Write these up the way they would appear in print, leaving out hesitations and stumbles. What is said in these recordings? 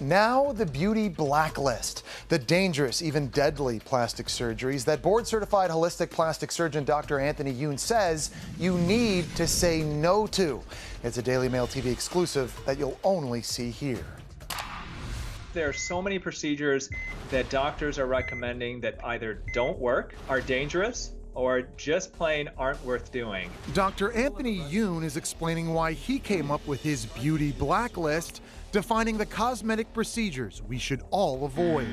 Now the beauty blacklist, the dangerous, even deadly plastic surgeries that board-certified holistic plastic surgeon Dr. Anthony YOUN says you need to say no to. It's a Daily Mail TV exclusive that you'll only see here. There are so many procedures that doctors are recommending that either don't work, are dangerous, or just plain aren't worth doing. Dr. Anthony YOUN is explaining why he came up with his beauty blacklist, defining the cosmetic procedures we should all avoid.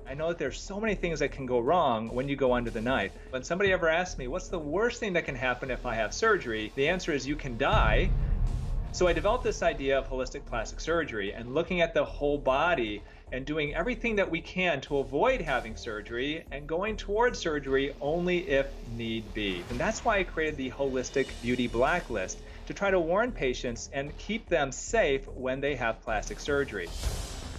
I know that there's so many things that can go wrong when you go under the knife. When somebody ever asks me, what's the worst thing that can happen if I have surgery? The answer is you can die. So I developed this idea of holistic plastic surgery and looking at the whole body and doing everything that we can to avoid having surgery and going towards surgery only if need be. And that's why I created the Holistic Beauty Blacklist, to try to warn patients and keep them safe when they have plastic surgery.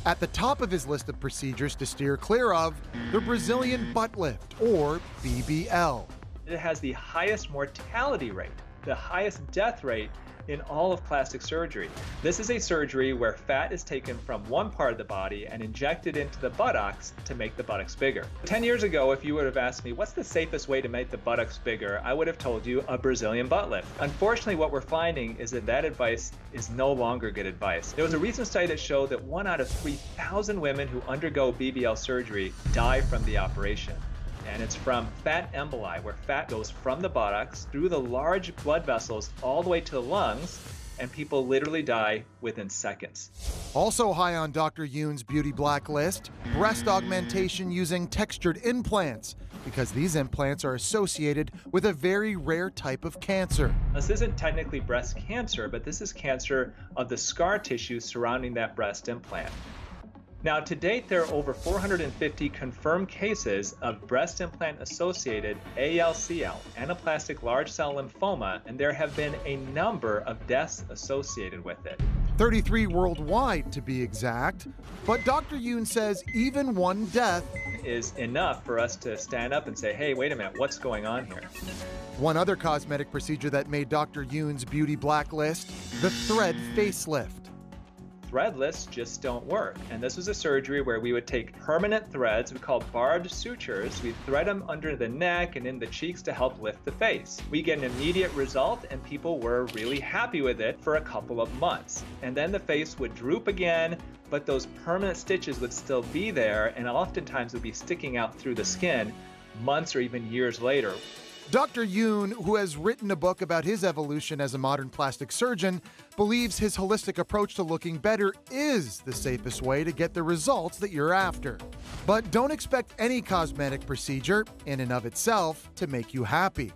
At the top of his list of procedures to steer clear of, the Brazilian butt lift, or BBL. It has the highest mortality rate, the highest death rate in all of plastic surgery. This is a surgery where fat is taken from one part of the body and injected into the buttocks to make the buttocks bigger. 10 years ago, if you would have asked me what's the safest way to make the buttocks bigger, I would have told you a Brazilian butt lift. Unfortunately, what we're finding is that that advice is no longer good advice. There was a recent study that showed that 1 out of 3,000 women who undergo BBL surgery die from the operation. And it's from fat emboli, where fat goes from the buttocks through the large blood vessels all the way to the lungs, and people literally die within seconds. Also high on Dr. YOUN's beauty blacklist, breast augmentation using textured implants, because these implants are associated with a very rare type of cancer. This isn't technically breast cancer, but this is cancer of the scar tissue surrounding that breast implant. Now, to date, there are over 450 confirmed cases of breast implant-associated ALCL, anaplastic large cell lymphoma, and there have been a number of deaths associated with it. 33 worldwide, to be exact. But Dr. YOUN says even one death is enough for us to stand up and say, hey, wait a minute, what's going on here? One other cosmetic procedure that made Dr. YOUN's beauty blacklist, the thread facelift. Threadless just don't work. And this was a surgery where we would take permanent threads, we call barbed sutures, we thread them under the neck and in the cheeks to help lift the face. We get an immediate result and people were really happy with it for a couple of months. And then the face would droop again, but those permanent stitches would still be there and oftentimes would be sticking out through the skin months or even years later. Dr. YOUN, who has written a book about his evolution as a modern plastic surgeon, believes his holistic approach to looking better is the safest way to get the results that you're after. But don't expect any cosmetic procedure, in and of itself, to make you happy.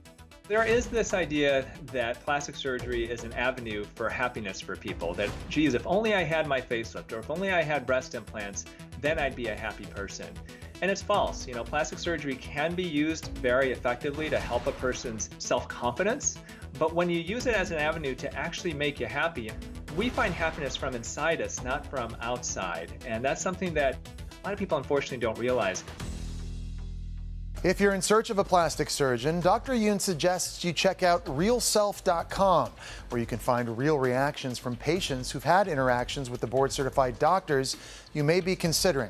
There is this idea that plastic surgery is an avenue for happiness for people, that, geez, if only I had my facelift, or if only I had breast implants, then I'd be a happy person. And it's false. You know, plastic surgery can be used very effectively to help a person's self-confidence, but when you use it as an avenue to actually make you happy, we find happiness from inside us, not from outside. And that's something that a lot of people unfortunately don't realize. If you're in search of a plastic surgeon, Dr. YOUN suggests you check out realself.com, where you can find real reactions from patients who've had interactions with the board-certified doctors you may be considering.